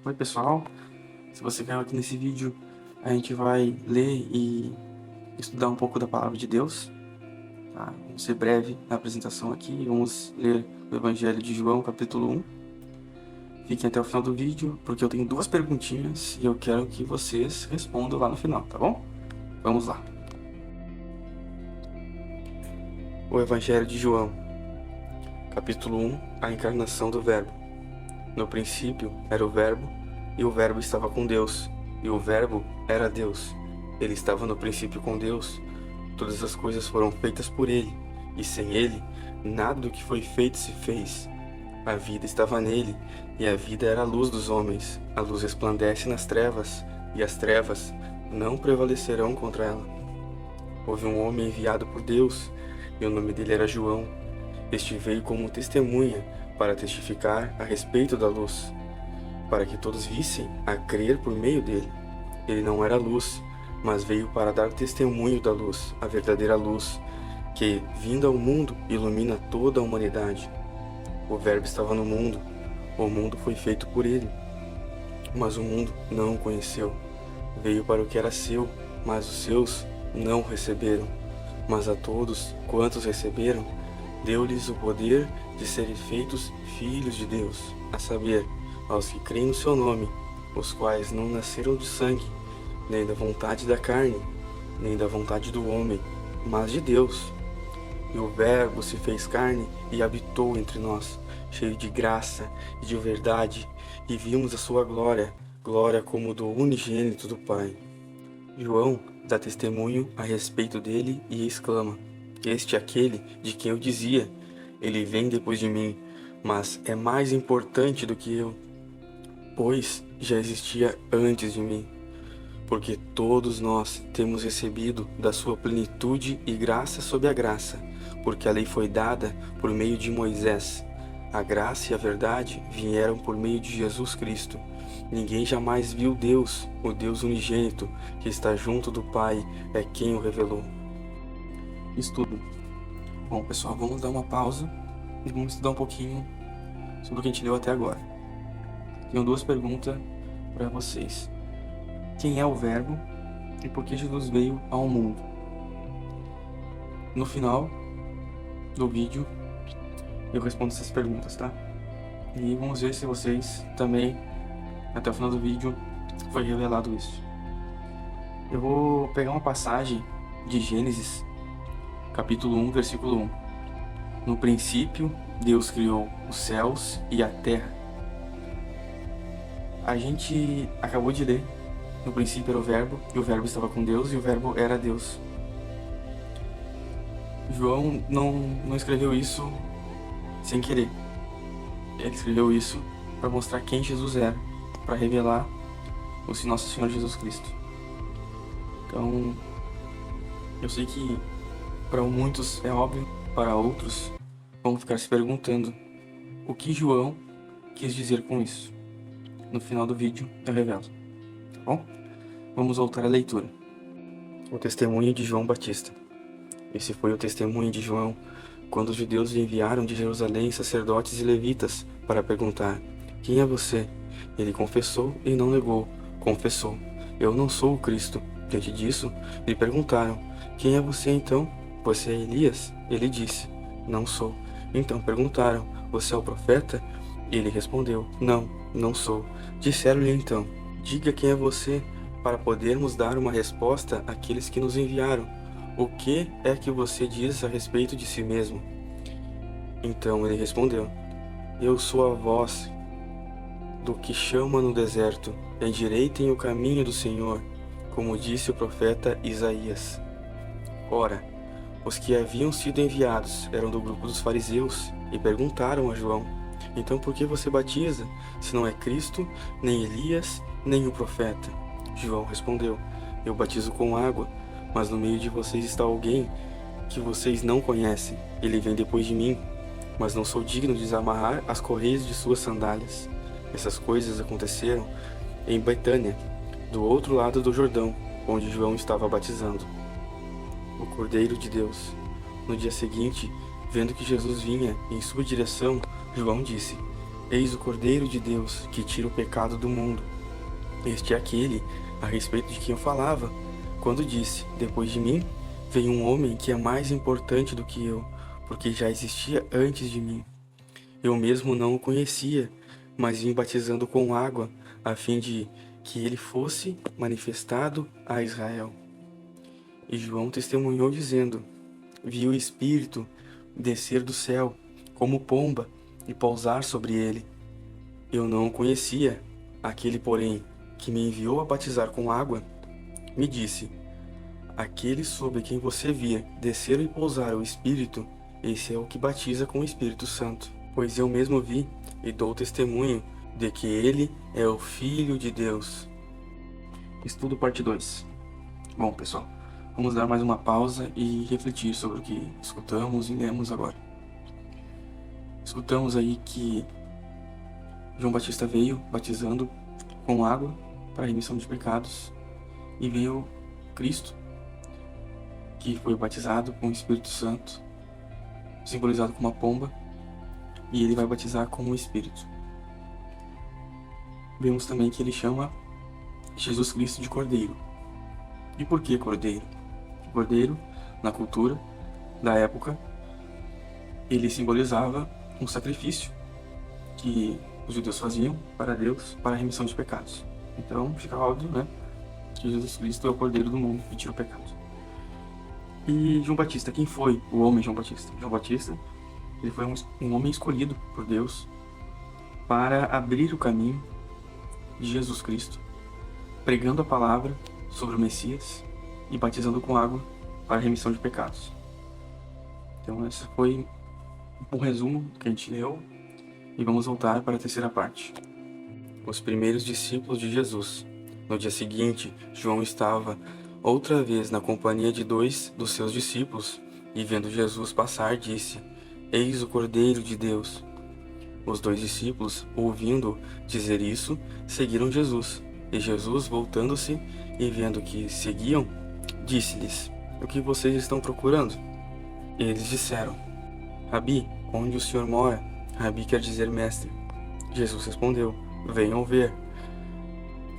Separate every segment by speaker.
Speaker 1: Oi pessoal, se você caiu aqui nesse vídeo, a gente vai ler e estudar um pouco da Palavra de Deus, tá? Vamos ser breve na apresentação aqui, vamos ler o Evangelho de João, capítulo 1. Fiquem até o final do vídeo, porque eu tenho duas perguntinhas e eu quero que vocês respondam lá no final, tá bom? Vamos lá. O Evangelho de João, capítulo 1, a encarnação do Verbo. No princípio era o Verbo, e o Verbo estava com Deus, e o Verbo era Deus. Ele estava no princípio com Deus. Todas as coisas foram feitas por ele, e sem ele, nada do que foi feito se fez. A vida estava nele, e a vida era a luz dos homens. A luz resplandece nas trevas, e as trevas não prevalecerão contra ela. Houve um homem enviado por Deus, e o nome dele era João. Este veio como testemunha para testificar a respeito da luz, para que todos vissem a crer por meio dele. Ele não era luz, mas veio para dar testemunho da luz, a verdadeira luz, que, vindo ao mundo, ilumina toda a humanidade. O Verbo estava no mundo, o mundo foi feito por ele, mas o mundo não o conheceu. Veio para o que era seu, mas os seus não o receberam. Mas a todos quantos receberam, deu-lhes o poder de serem feitos filhos de Deus, a saber, aos que creem no seu nome, os quais não nasceram de sangue, nem da vontade da carne, nem da vontade do homem, mas de Deus. E o Verbo se fez carne e habitou entre nós, cheio de graça e de verdade, e vimos a sua glória, glória como do unigênito do Pai. João dá testemunho a respeito dele e exclama: Este é aquele de quem eu dizia, ele vem depois de mim, mas é mais importante do que eu, pois já existia antes de mim. Porque todos nós temos recebido da sua plenitude e graça sob a graça, porque a lei foi dada por meio de Moisés. A graça e a verdade vieram por meio de Jesus Cristo. Ninguém jamais viu Deus, o Deus unigênito, que está junto do Pai, é quem o revelou. Estudo. Bom, pessoal, vamos dar uma pausa e vamos estudar um pouquinho sobre o que a gente leu até agora. Tenho duas perguntas para vocês. Quem é o Verbo e por que Jesus veio ao mundo? No final do vídeo eu respondo essas perguntas, tá? E vamos ver se vocês também, até o final do vídeo, foi revelado isso. Eu vou pegar uma passagem de Gênesis, capítulo 1, versículo 1. No princípio, Deus criou os céus e a terra. A gente acabou de ler, no princípio era o Verbo, e o Verbo estava com Deus, e o Verbo era Deus. João não escreveu isso sem querer. Ele escreveu isso para mostrar quem Jesus era, para revelar o nosso Senhor Jesus Cristo. Então, eu sei que para muitos é óbvio, para outros vão ficar se perguntando o que João quis dizer com isso. No final do vídeo eu revelo, tá bom? Vamos voltar à leitura. O testemunho de João Batista. Esse foi o testemunho de João quando os judeus enviaram de Jerusalém sacerdotes e levitas para perguntar: Quem é você? Ele confessou e não negou. Confessou: Eu não sou o Cristo. Diante disso, lhe perguntaram: Quem é você então? Você é Elias? Ele disse: Não sou. Então perguntaram: Você é o profeta? Ele respondeu: Não sou. Disseram-lhe então: Diga quem é você, para podermos dar uma resposta àqueles que nos enviaram. O que é que você diz a respeito de si mesmo? Então ele respondeu: Eu sou a voz do que chama no deserto, endireitem o caminho do Senhor, como disse o profeta Isaías. Ora, os que haviam sido enviados eram do grupo dos fariseus e perguntaram a João: Então por que você batiza, se não é Cristo, nem Elias, nem o profeta? João respondeu: Eu batizo com água, mas no meio de vocês está alguém que vocês não conhecem. Ele vem depois de mim, mas não sou digno de desamarrar as correias de suas sandálias. Essas coisas aconteceram em Betânia, do outro lado do Jordão, onde João estava batizando. O Cordeiro de Deus. No dia seguinte, vendo que Jesus vinha em sua direção, João disse: Eis o Cordeiro de Deus, que tira o pecado do mundo. Este é aquele a respeito de quem eu falava, quando disse: depois de mim vem um homem que é mais importante do que eu, porque já existia antes de mim. Eu mesmo não o conhecia, mas vim batizando com água, a fim de que ele fosse manifestado a Israel. E João testemunhou dizendo: vi o Espírito descer do céu, como pomba, e pousar sobre ele. Eu não o conhecia. Aquele, porém, que me enviou a batizar com água, me disse: aquele sobre quem você vir descer e pousar o Espírito, esse é o que batiza com o Espírito Santo. Pois eu mesmo vi e dou testemunho de que ele é o Filho de Deus. Estudo parte 2. Bom, pessoal, vamos dar mais uma pausa e refletir sobre o que escutamos e lemos agora. Escutamos aí que João Batista veio batizando com água para a remissão de pecados, e veio Cristo, que foi batizado com o Espírito Santo, simbolizado como uma pomba, e ele vai batizar com o Espírito. Vemos também que ele chama Jesus Cristo de Cordeiro. E por que Cordeiro? Cordeiro, na cultura da época, ele simbolizava um sacrifício que os judeus faziam para Deus, para a remissão de pecados. Então, fica óbvio, né, que Jesus Cristo é o Cordeiro do mundo que tira o pecado. E João Batista, quem foi o homem João Batista? João Batista, ele foi um homem escolhido por Deus para abrir o caminho de Jesus Cristo, pregando a palavra sobre o Messias e batizando com água para a remissão de pecados. Então esse foi um resumo que a gente leu, e vamos voltar para a terceira parte. Os primeiros discípulos de Jesus. No dia seguinte, João estava outra vez na companhia de 2 dos seus discípulos, e vendo Jesus passar, disse: eis o Cordeiro de Deus. Os 2 discípulos, ouvindo dizer isso, seguiram Jesus. E Jesus, voltando-se e vendo que seguiam, disse-lhes: o que vocês estão procurando? Eles disseram: Rabi, onde o Senhor mora? Rabi quer dizer mestre. Jesus respondeu: venham ver.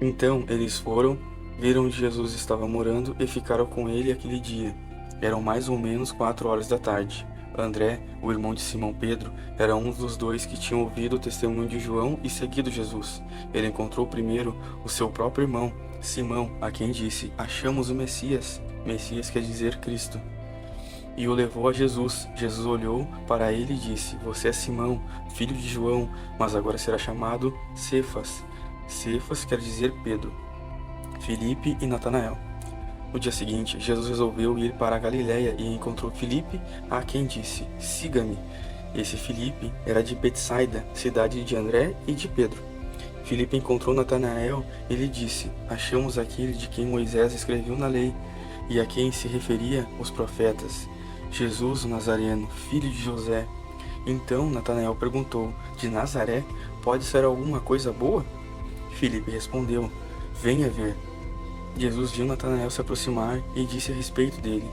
Speaker 1: Então eles foram, viram onde Jesus estava morando e ficaram com ele aquele dia. Eram mais ou menos 4 horas da tarde. André, o irmão de Simão Pedro, era um dos 2 que tinham ouvido o testemunho de João e seguido Jesus. Ele encontrou primeiro o seu próprio irmão, Simão, a quem disse: achamos o Messias. Messias quer dizer Cristo. E o levou a Jesus. Jesus olhou para ele e disse: você é Simão, filho de João, mas agora será chamado Cefas. Cefas quer dizer Pedro. Filipe e Natanael. No dia seguinte, Jesus resolveu ir para a Galiléia e encontrou Filipe, a quem disse: siga-me. Esse Filipe era de Betsaida, cidade de André e de Pedro. Filipe encontrou Natanael e lhe disse: achamos aquele de quem Moisés escreveu na lei e a quem se referia os profetas, Jesus o Nazareno, filho de José. Então Natanael perguntou: de Nazaré pode ser alguma coisa boa? Filipe respondeu: venha ver. Jesus viu Natanael se aproximar e disse a respeito dele: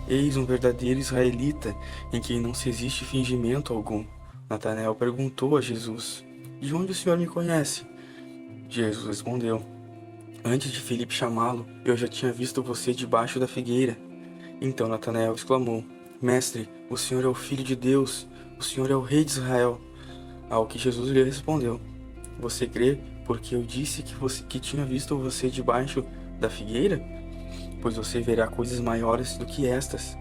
Speaker 1: eis um verdadeiro israelita, em quem não se existe fingimento algum. Natanael perguntou a Jesus: de onde o Senhor me conhece? Jesus respondeu: antes de Filipe chamá-lo, eu já tinha visto você debaixo da figueira. Então Natanael exclamou: mestre, o Senhor é o Filho de Deus, o Senhor é o Rei de Israel. Ao que Jesus lhe respondeu: você crê porque eu disse que tinha visto você debaixo da figueira? Pois você verá coisas maiores do que estas.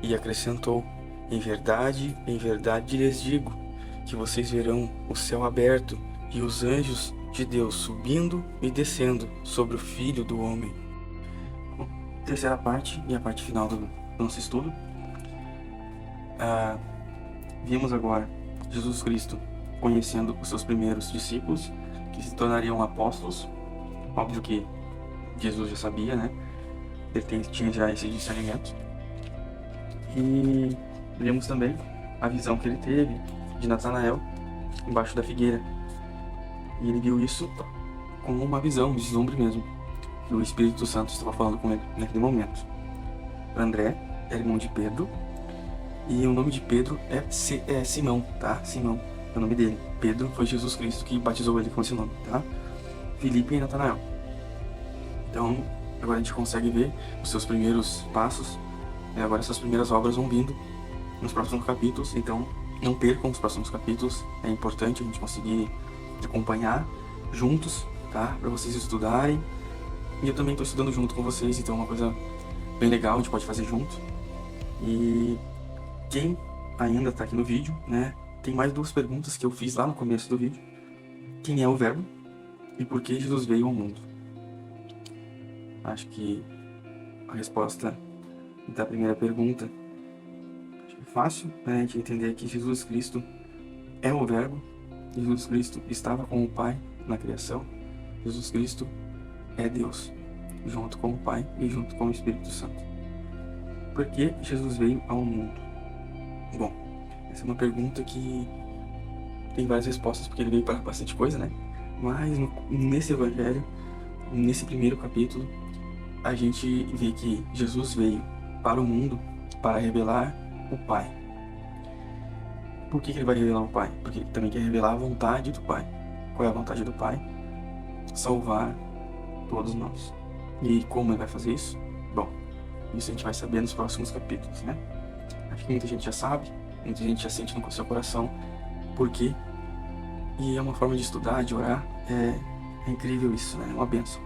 Speaker 1: E acrescentou: em verdade lhes digo, que vocês verão o céu aberto e os anjos de Deus subindo e descendo sobre o Filho do Homem. Bom, terceira parte e a parte final do nosso estudo. Vimos agora Jesus Cristo conhecendo os seus primeiros discípulos, que se tornariam apóstolos. Óbvio que Jesus já sabia, né? Ele tinha já esse discernimento. E vemos também a visão que ele teve de Natanael embaixo da figueira. E ele viu isso como uma visão, um vislumbre mesmo, que o Espírito Santo estava falando com ele naquele momento. André é irmão de Pedro, e o nome de Pedro é Simão, tá? Simão. é o nome dele. Pedro foi Jesus Cristo que batizou ele com esse nome, tá? Filipe e Natanael. Então, agora a gente consegue ver os seus primeiros passos. Agora essas primeiras obras vão vindo nos próximos capítulos, então não percam os próximos capítulos. É importante a gente conseguir acompanhar juntos, tá? Para vocês estudarem. E eu também estou estudando junto com vocês, então é uma coisa bem legal, a gente pode fazer junto. E quem ainda está aqui no vídeo, né? Tem mais 2 perguntas que eu fiz lá no começo do vídeo. Quem é o Verbo? E por que Jesus veio ao mundo? Acho que a resposta da primeira pergunta é fácil, né? A gente entender que Jesus Cristo é o Verbo. Jesus Cristo estava com o Pai na criação. Jesus Cristo é Deus, junto com o Pai e junto com o Espírito Santo. Por que Jesus veio ao mundo? Bom, essa é uma pergunta que tem várias respostas, porque ele veio para bastante coisa, né? Mas nesse evangelho, nesse primeiro capítulo, a gente vê que Jesus veio para o mundo para revelar o Pai. Por que ele vai revelar o Pai? Porque ele também quer revelar a vontade do Pai. Qual é a vontade do Pai? Salvar todos nós. E como ele vai fazer isso? Bom, isso a gente vai saber nos próximos capítulos, né? Acho que muita gente já sabe, muita gente já sente no seu coração por quê. E é uma forma de estudar, de orar. É incrível isso, né? É uma bênção.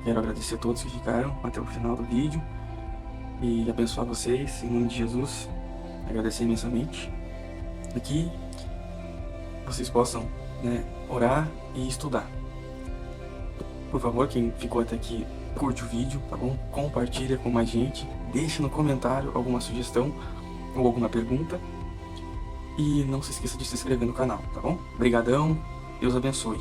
Speaker 1: Quero agradecer a todos que ficaram até o final do vídeo e abençoar vocês em nome de Jesus. Agradecer imensamente. E que vocês possam, né, orar e estudar. Por favor, quem ficou até aqui, curte o vídeo, tá bom? Compartilha com mais gente. Deixe no comentário alguma sugestão ou alguma pergunta. E não se esqueça de se inscrever no canal, tá bom? Obrigadão, Deus abençoe.